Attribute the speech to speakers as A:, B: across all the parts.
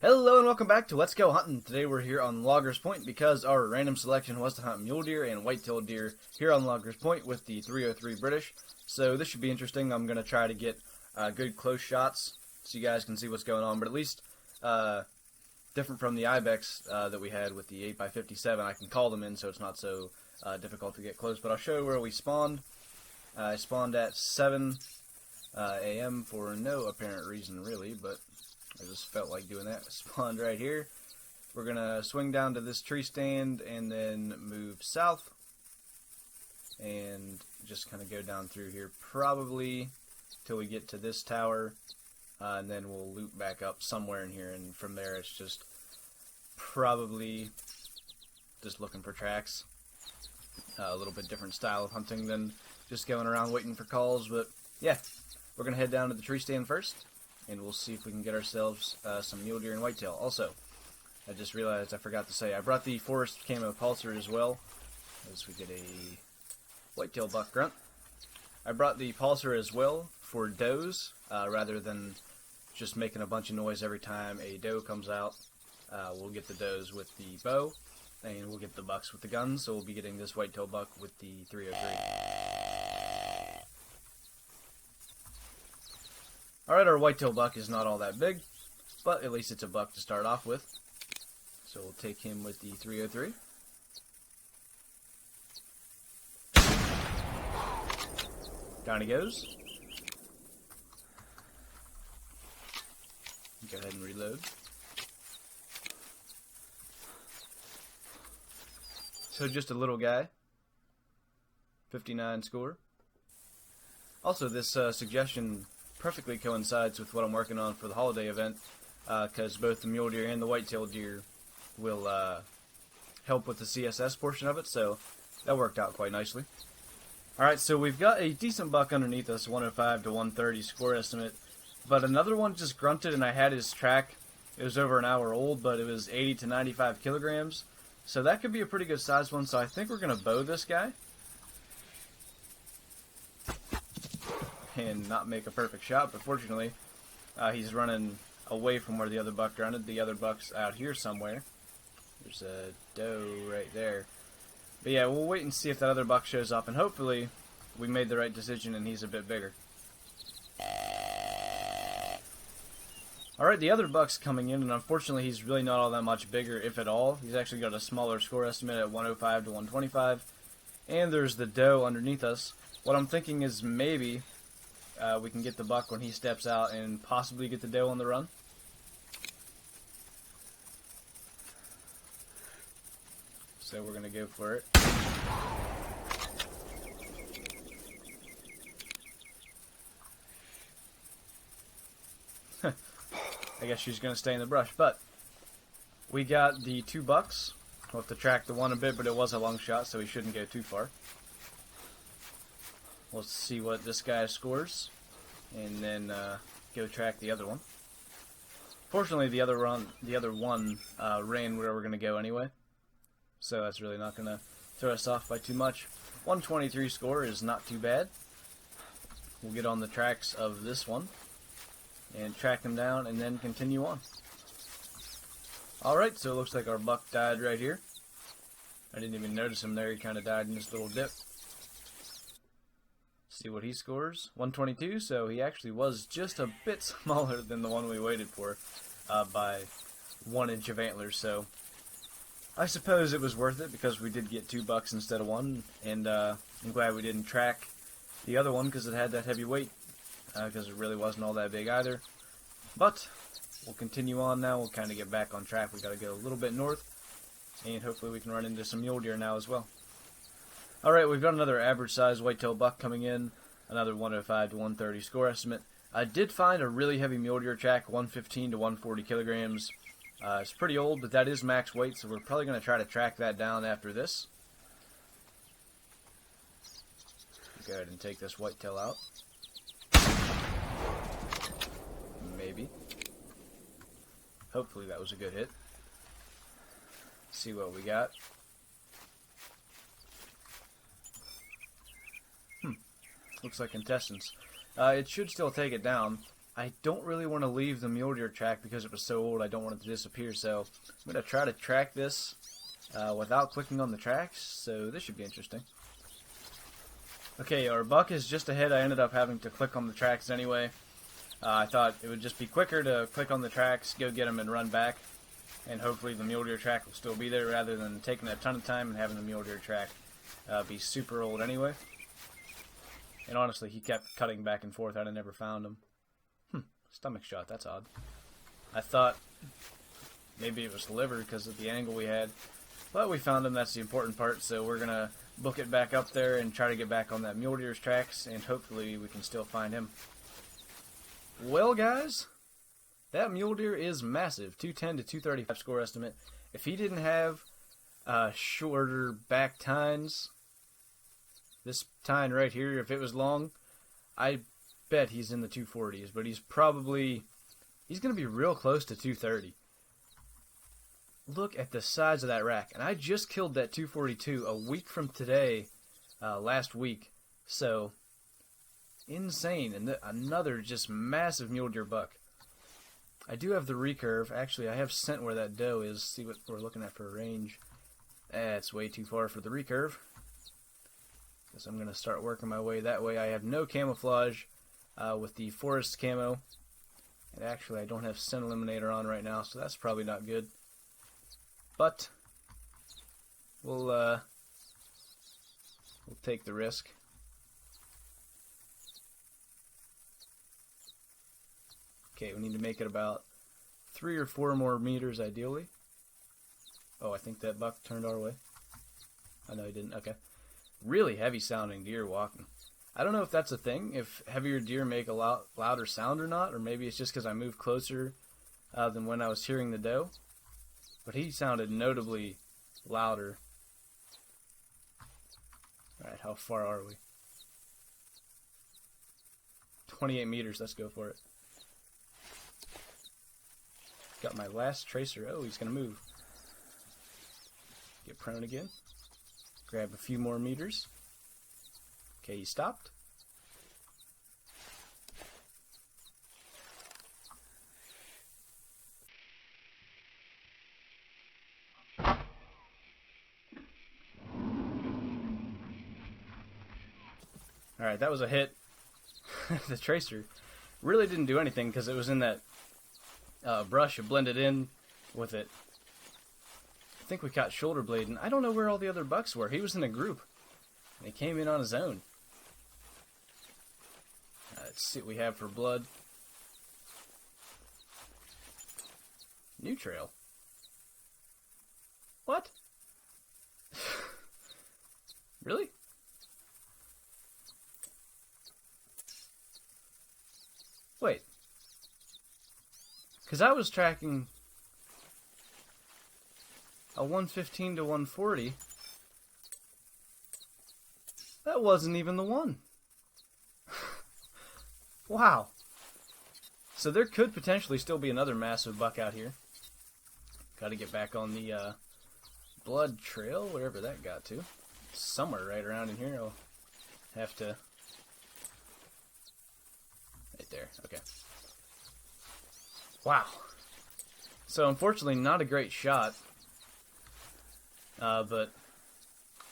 A: Hello and welcome back to Let's Go Hunting. Today we're here on Loggers Point because our random selection was to hunt mule deer and white-tailed deer here on Loggers Point with the 303 British. So this should be interesting. I'm going to try to get good close shots so you guys can see what's going on, but at least different from the ibex that we had with the 8x57. I can call them in so it's not so difficult to get close, but I'll show you where we spawned. I spawned at 7 a.m. for no apparent reason really, but I just felt like doing that. Spawned right here. We're going to swing down to this tree stand and then move south and just kind of go down through here probably till we get to this tower, and then we'll loop back up somewhere in here, and from there it's just probably just looking for tracks. A little bit different style of hunting than just going around waiting for calls, but yeah, we're going to head down to the tree stand first, and we'll see if we can get ourselves some mule deer and whitetail. Also, I just realized I forgot to say, I brought the forest camo pulsar as well, as we get a whitetail buck grunt. I brought the pulsar as well for does, rather than just making a bunch of noise every time a doe comes out. We'll get the does with the bow, and we'll get the bucks with the guns, so we'll be getting this whitetail buck with the 303. Alright, our whitetail buck is not all that big, but at least it's a buck to start off with. So we'll take him with the 303. Down he goes. Go ahead and reload. So just a little guy. 59 score. Also, this suggestion perfectly coincides with what I'm working on for the holiday event, because both the mule deer and the white-tailed deer will help with the CSS portion of it, so that worked out quite nicely. Alright, so we've got a decent buck underneath us, 105 to 130 score estimate, but another one just grunted and I had his track. It was over an hour old, but it was 80 to 95 kilograms, so that could be a pretty good size one, so I think we're going to bow this guy and not make a perfect shot, but fortunately he's running away from where the other buck grunted. The other buck's out here somewhere. There's a doe right there. But yeah, we'll wait and see if that other buck shows up, and hopefully we made the right decision and he's a bit bigger. Alright, the other buck's coming in, and unfortunately he's really not all that much bigger, if at all. He's actually got a smaller score estimate at 105 to 125, and there's the doe underneath us. What I'm thinking is maybe we can get the buck when he steps out and possibly get the doe on the run. So we're going to go for it. I guess she's going to stay in the brush, but we got the two bucks. We'll have to track the one a bit, but it was a long shot, so we shouldn't go too far. Let's see what this guy scores, and then go track the other one. Fortunately, the other one ran where we're going to go anyway, so that's really not going to throw us off by too much. 123 score is not too bad. We'll get on the tracks of this one and track him down, and then continue on. Alright, so it looks like our buck died right here. I didn't even notice him there. He kind of died in this little dip. See what he scores. 122, so he actually was just a bit smaller than the one we waited for by 1 inch of antlers, so I suppose it was worth it because we did get 2 bucks instead of 1, and I'm glad we didn't track the other one because it had that heavy weight, because it really wasn't all that big either. But we'll continue on now. We'll kind of get back on track. We got to go a little bit north, and hopefully we can run into some mule deer now as well. Alright, we've got another average size whitetail buck coming in, another 105 to 130 score estimate. I did find a really heavy mule deer track, 115 to 140 kilograms. It's pretty old, but that is max weight, so we're probably going to try to track that down after this. Go ahead and take this whitetail out. Maybe. Hopefully that was a good hit. See what we got. Looks like contestants. It should still take it down. I don't really want to leave the mule deer track because it was so old. I don't want it to disappear, so I'm going to try to track this without clicking on the tracks, so this should be interesting. Okay, our buck is just ahead. I ended up having to click on the tracks anyway. I thought it would just be quicker to click on the tracks, go get him, and run back. And hopefully the mule deer track will still be there rather than taking a ton of time and having the mule deer track be super old anyway. And honestly, he kept cutting back and forth. I'd have never found him. Stomach shot, that's odd. I thought maybe it was liver because of the angle we had. But we found him, that's the important part, so we're going to book it back up there and try to get back on that mule deer's tracks, and hopefully we can still find him. Well, guys, that mule deer is massive. 210 to 235 score estimate. If he didn't have shorter back tines, this tine right here, if it was long, I bet he's in the 240s, but he's going to be real close to 230. Look at the size of that rack. And I just killed that 242 a week from today, last week. So, insane. And another just massive mule deer buck. I do have the recurve. Actually, I have scent where that doe is. See what we're looking at for a range. It's way too far for the recurve. So I'm going to start working my way that way. I have no camouflage with the forest camo. And actually, I don't have scent eliminator on right now, so that's probably not good. But we'll take the risk. Okay, we need to make it about 3 or 4 more meters ideally. Oh, I think that buck turned our way. I know he didn't. Okay. Really heavy sounding deer walking. I don't know if that's a thing, if heavier deer make a louder sound or not, or maybe it's just because I moved closer than when I was hearing the doe. But he sounded notably louder. Alright, how far are we? 28 meters, let's go for it. Got my last tracer. Oh, he's going to move. Get prone again. Grab a few more meters. Okay, he stopped. Alright, that was a hit. The tracer really didn't do anything because it was in that brush. It blended in with it. I think we caught shoulder blade, and I don't know where all the other bucks were. He was in a group. And he came in on his own. Let's see what we have for blood. New trail. What? Really? Wait. Because I was tracking a 115 to 140. That wasn't even the one. Wow. So there could potentially still be another massive buck out here. Got to get back on the blood trail, wherever that got to. Somewhere right around in here. I'll have to... Right there. Okay. Wow. So unfortunately not a great shot. But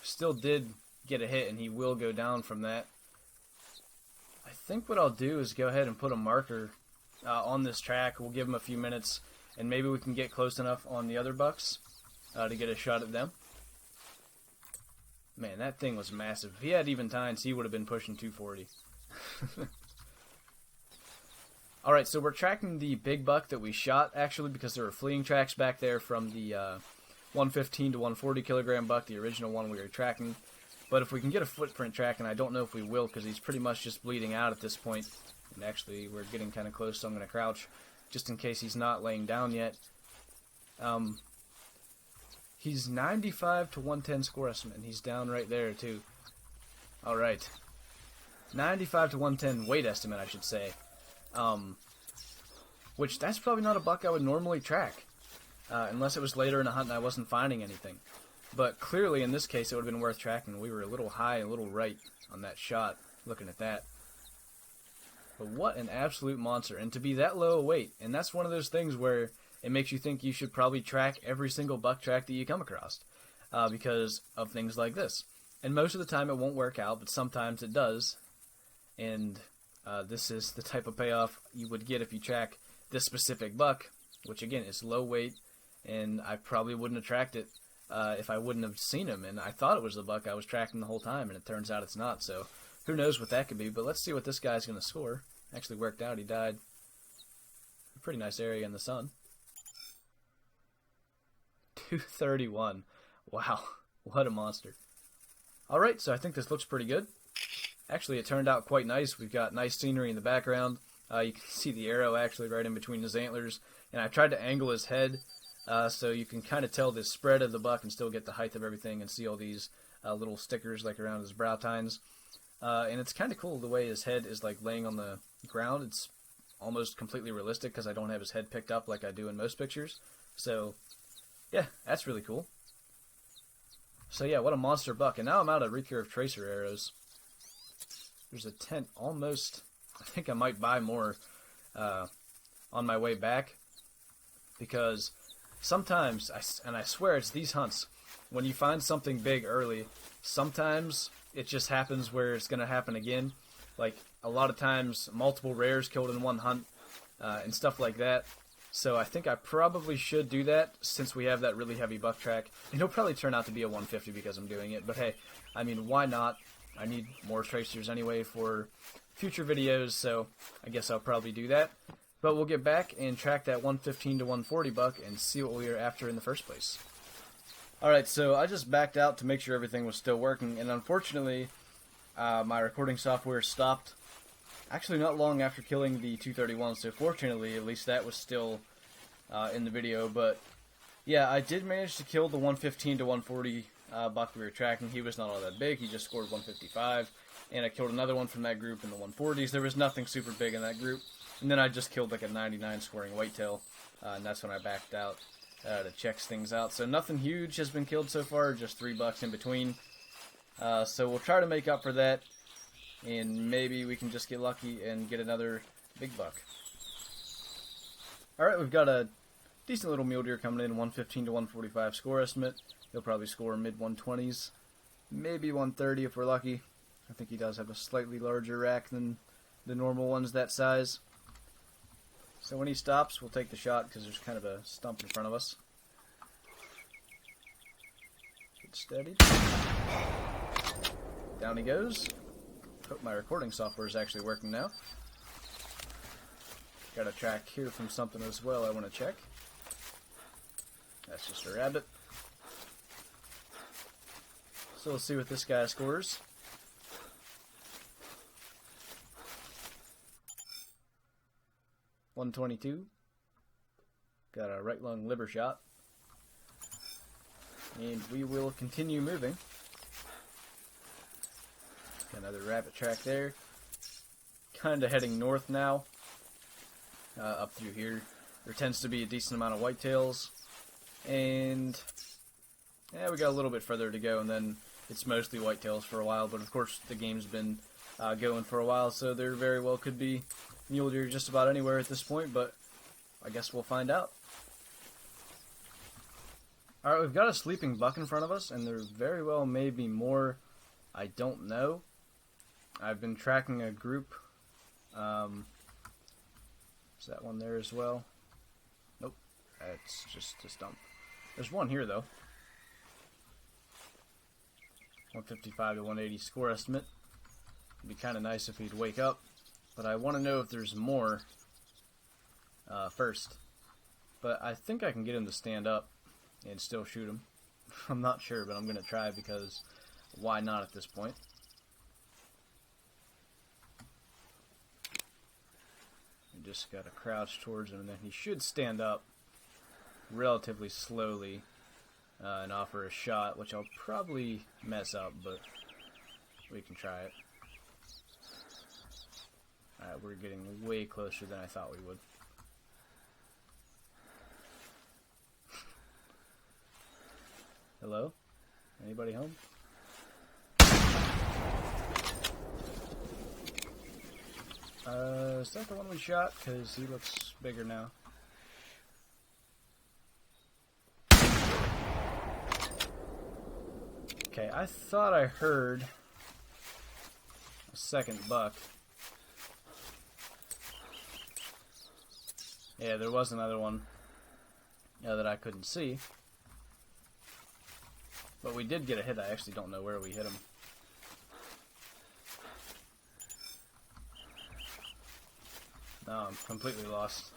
A: still did get a hit, and he will go down from that. I think what I'll do is go ahead and put a marker on this track. We'll give him a few minutes, and maybe we can get close enough on the other bucks to get a shot at them. Man, that thing was massive. If he had even tines, he would have been pushing 240. Alright, so we're tracking the big buck that we shot, actually, because there were fleeing tracks back there from the 115 to 140 kilogram buck, the original one we were tracking. But if we can get a footprint track, and I don't know if we will, because he's pretty much just bleeding out at this point. And actually, we're getting kind of close, so I'm going to crouch, just in case he's not laying down yet. He's 95 to 110 score estimate, and he's down right there, too. Alright. 95 to 110 weight estimate, I should say. Which, that's probably not a buck I would normally track. Unless it was later in a hunt and I wasn't finding anything. But clearly, in this case, it would have been worth tracking. We were a little high, a little right on that shot, looking at that. But what an absolute monster. And to be that low a weight. And that's one of those things where it makes you think you should probably track every single buck track that you come across. Because of things like this. And most of the time it won't work out, but sometimes it does. And this is the type of payoff you would get if you track this specific buck, which again is low weight, and I probably wouldn't have tracked it if I wouldn't have seen him. And I thought it was the buck I was tracking the whole time, and it turns out it's not. So who knows what that could be, but let's see what this guy's going to score. Actually worked out. He died. A pretty nice area in the sun. 231. Wow, what a monster. Alright, so I think this looks pretty good. Actually, it turned out quite nice. We've got nice scenery in the background. You can see the arrow actually right in between his antlers. And I tried to angle his head so you can kind of tell the spread of the buck and still get the height of everything and see all these little stickers like around his brow tines. And it's kind of cool the way his head is like laying on the ground. It's almost completely realistic because I don't have his head picked up like I do in most pictures. So, yeah, that's really cool. So yeah, what a monster buck. And now I'm out of recurve tracer arrows. There's a tent almost. I think I might buy more on my way back. Because sometimes, and I swear it's these hunts, when you find something big early, sometimes it just happens where it's going to happen again. Like a lot of times, multiple rares killed in one hunt and stuff like that. So I think I probably should do that since we have that really heavy buck track. And it'll probably turn out to be a 150 because I'm doing it. But hey, I mean, why not? I need more tracers anyway for future videos, so I guess I'll probably do that. But we'll get back and track that 115 to 140 buck and see what we were after in the first place. Alright, so I just backed out to make sure everything was still working. And unfortunately, my recording software stopped. Actually, not long after killing the 231, so fortunately, at least that was still in the video. But yeah, I did manage to kill the 115 to 140 buck we were tracking. He was not all that big. He just scored 155, and I killed another one from that group in the 140s. There was nothing super big in that group, and then I just killed like a 99 scoring whitetail, and that's when I backed out to check things out. So nothing huge has been killed so far, just 3 bucks in between. So we'll try to make up for that. And maybe we can just get lucky and get another big buck. Alright, we've got a decent little mule deer coming in, 115 to 145 score estimate. He'll probably score mid-120s, maybe 130 if we're lucky. I think he does have a slightly larger rack than the normal ones that size. So when he stops, we'll take the shot because there's kind of a stump in front of us. Get steadied. Down he goes. Hope my recording software is actually working now. Got a track here from something as well I want to check. That's just a rabbit. So we'll see what this guy scores. .122. Got a right lung liver shot. And we will continue moving. Got another rabbit track there. Kind of heading north now. Up through here. There tends to be a decent amount of whitetails. And yeah, we got a little bit further to go, and then it's mostly whitetails for a while. But of course, the game's been going for a while, so there very well could be mule deer just about anywhere at this point. But I guess we'll find out. Alright, we've got a sleeping buck in front of us, and there very well may be more. I don't know. I've been tracking a group. Is that one there as well? Nope. That's just a stump. There's one here, though. 155 to 180 score estimate. It'd be kind of nice if he'd wake up. But I want to know if there's more first. But I think I can get him to stand up and still shoot him. I'm not sure, but I'm going to try because why not at this point? You just got to crouch towards him, and then he should stand up relatively slowly and offer a shot, which I'll probably mess up, but we can try it. Alright, we're getting way closer than I thought we would. Hello? Anybody home? Is that the one we shot? Because he looks bigger now. Okay, I thought I heard a second buck. Yeah, there was another one that I couldn't see. But we did get a hit. I actually don't know where we hit him. No, I'm completely lost.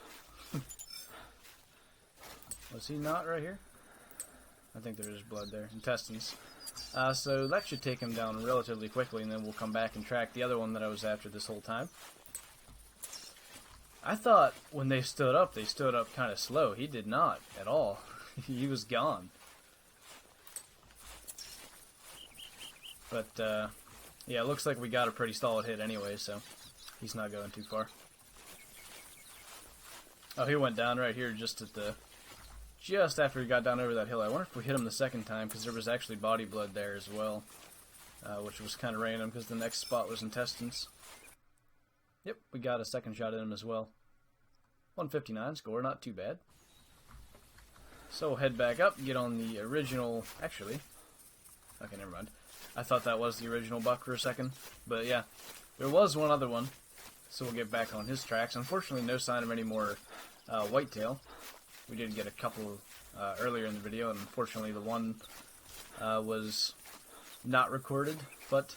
A: Was he not right here? I think there is blood there. Intestines. So that should take him down relatively quickly, and then we'll come back and track the other one that I was after this whole time. I thought when they stood up kind of slow. He did not at all. He was gone. But, yeah, it looks like we got a pretty solid hit anyway, so he's not going too far. Oh, he went down right here just after he got down over that hill. I wonder if we hit him the second time, because there was actually body blood there as well, which was kind of random, because the next spot was intestines. Yep, we got a second shot at him as well. 159 score, not too bad. So we'll head back up, get on the original... Actually, okay, never mind. I thought that was the original buck for a second, but yeah, there was one other one, so we'll get back on his tracks. Unfortunately, no sign of any more whitetail. We did get a couple earlier in the video, and unfortunately the one was not recorded, but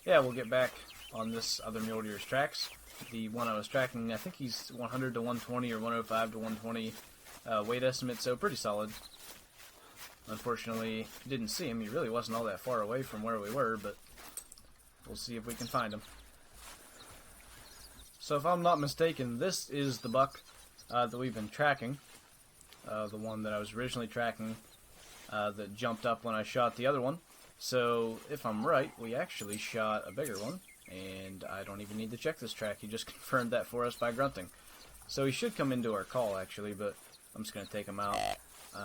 A: yeah, we'll get back on this other mule deer's tracks. The one I was tracking, I think he's 100 to 120 or 105 to 120 weight estimate, so pretty solid. Unfortunately, didn't see him. He really wasn't all that far away from where we were, but we'll see if we can find him. So if I'm not mistaken, this is the buck that we've been tracking. The one that I was originally tracking that jumped up when I shot the other one. So if I'm right, we actually shot a bigger one, and I don't even need to check this track. He just confirmed that for us by grunting. So he should come into our call, actually, but I'm just going to take him out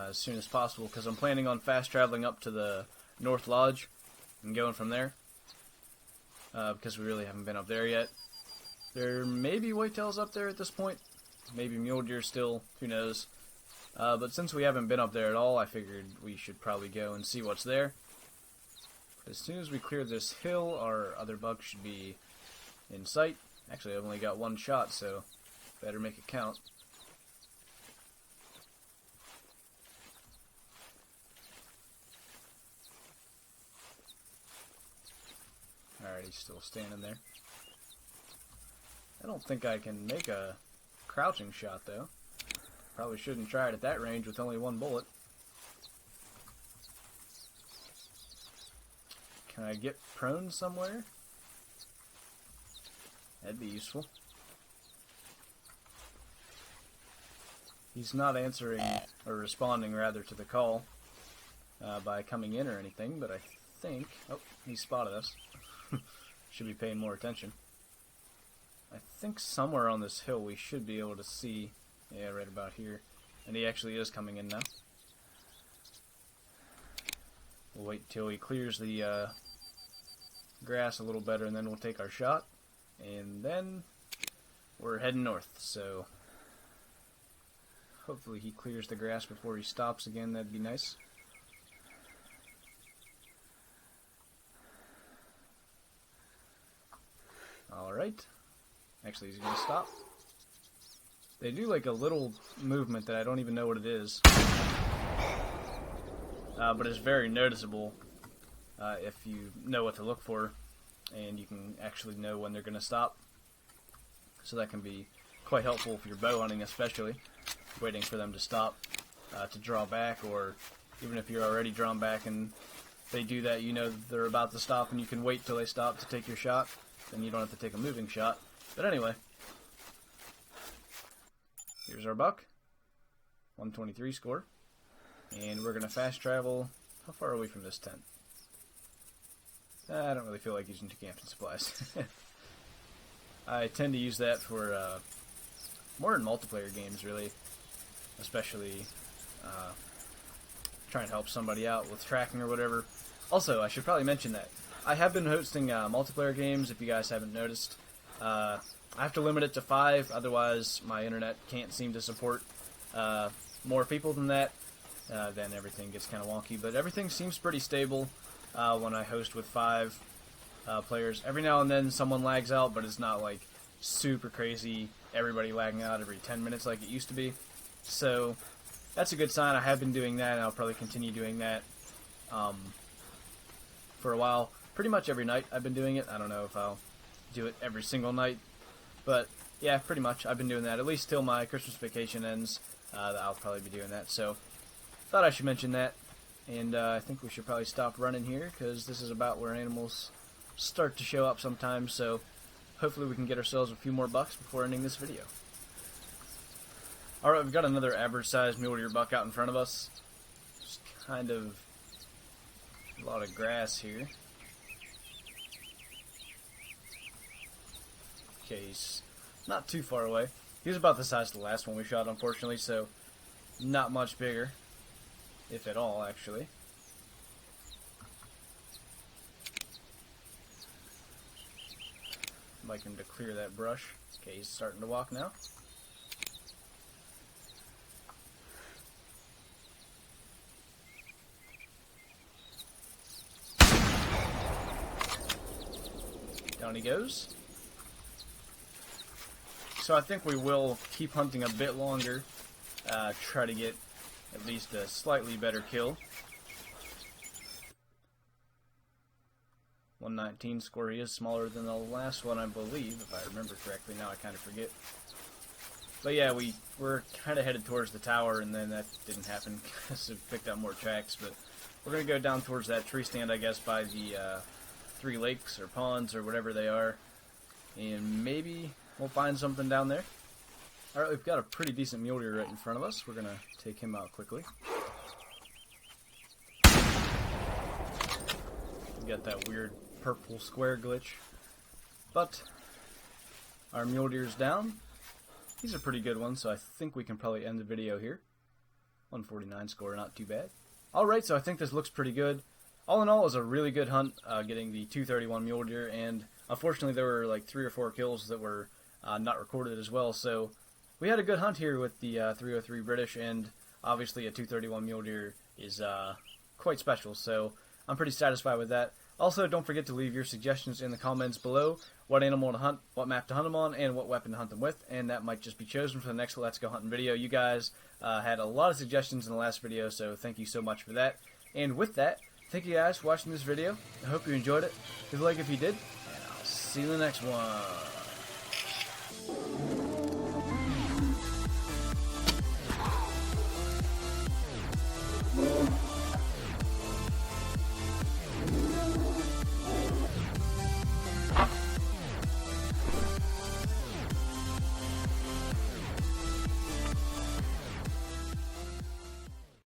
A: as soon as possible, because I'm planning on fast traveling up to the North Lodge and going from there, because we really haven't been up there yet. There may be whitetails up there at this point, maybe mule deer still, who knows. But since we haven't been up there at all, I figured we should probably go and see what's there. As soon as we clear this hill, our other buck should be in sight. Actually, I've only got one shot, so better make it count. Alright, he's still standing there. I don't think I can make a crouching shot, though. Probably shouldn't try it at that range with only one bullet. Can I get prone somewhere? That'd be useful. He's not answering, or responding rather, to the call by coming in or anything, but I think... Oh, he spotted us. Should be paying more attention. I think somewhere on this hill we should be able to see... Yeah, right about here. And he actually is coming in now. We'll wait till he clears the grass a little better, and then we'll take our shot. And then we're heading north, so hopefully he clears the grass before he stops again. That'd be nice. Alright. Actually, he's going to stop. They do like a little movement that I don't even know what it is. But it's very noticeable if you know what to look for, and you can actually know when they're going to stop. So that can be quite helpful for your bow hunting, especially waiting for them to stop to draw back, or even if you're already drawn back and they do that, you know they're about to stop, and you can wait till they stop to take your shot. Then you don't have to take a moving shot. But anyway, here's our buck, 123 score, and we're going to fast travel. How far are we from this tent? I don't really feel like using two camping supplies. I tend to use that for more in multiplayer games, really, especially trying to help somebody out with tracking or whatever. Also, I should probably mention that I have been hosting multiplayer games, if you guys haven't noticed. I have to limit it to 5, otherwise my internet can't seem to support more people than that. Then everything gets kind of wonky, but everything seems pretty stable when I host with 5 players. Every now and then someone lags out, but it's not like super crazy, everybody lagging out every 10 minutes like it used to be. So that's a good sign. I have been doing that, and I'll probably continue doing that for a while. Pretty much every night I've been doing it. I don't know if I'll do it every single night, but yeah, pretty much I've been doing that, at least till my Christmas vacation ends. I'll probably be doing that, so thought I should mention that. And I think we should probably stop running here, because this is about where animals start to show up sometimes, so hopefully we can get ourselves a few more bucks before ending this video. Alright, we've got another average sized mule deer buck out in front of us. Just kind of a lot of grass here. Okay, he's not too far away. He was about the size of the last one we shot, unfortunately, so not much bigger, if at all, actually. I'd like him to clear that brush. Okay, he's starting to walk now. Down he goes. So I think we will keep hunting a bit longer, try to get at least a slightly better kill. 119 score. He is smaller than the last one, I believe, if I remember correctly. Now I kind of forget. But yeah, we're kind of headed towards the tower, and then that didn't happen because it picked up more tracks. But we're going to go down towards that tree stand, I guess, by the 3 lakes or ponds or whatever they are, and maybe we'll find something down there. Alright, we've got a pretty decent mule deer right in front of us. We're going to take him out quickly. We got that weird purple square glitch. But our mule deer's down. He's a pretty good one, so I think we can probably end the video here. 149 score, not too bad. Alright, so I think this looks pretty good. All in all, it was a really good hunt, getting the 231 mule deer, and unfortunately there were like 3 or 4 kills that were not recorded as well, so we had a good hunt here with the 303 British, and obviously a 231 mule deer is quite special, so I'm pretty satisfied with that. Also, don't forget to leave your suggestions in the comments below, what animal to hunt, what map to hunt them on, and what weapon to hunt them with, and that might just be chosen for the next Let's Go Hunting video. You guys had a lot of suggestions in the last video, so thank you so much for that. And with that, thank you guys for watching this video. I hope you enjoyed it. Leave a like if you did, and I'll see you in the next one.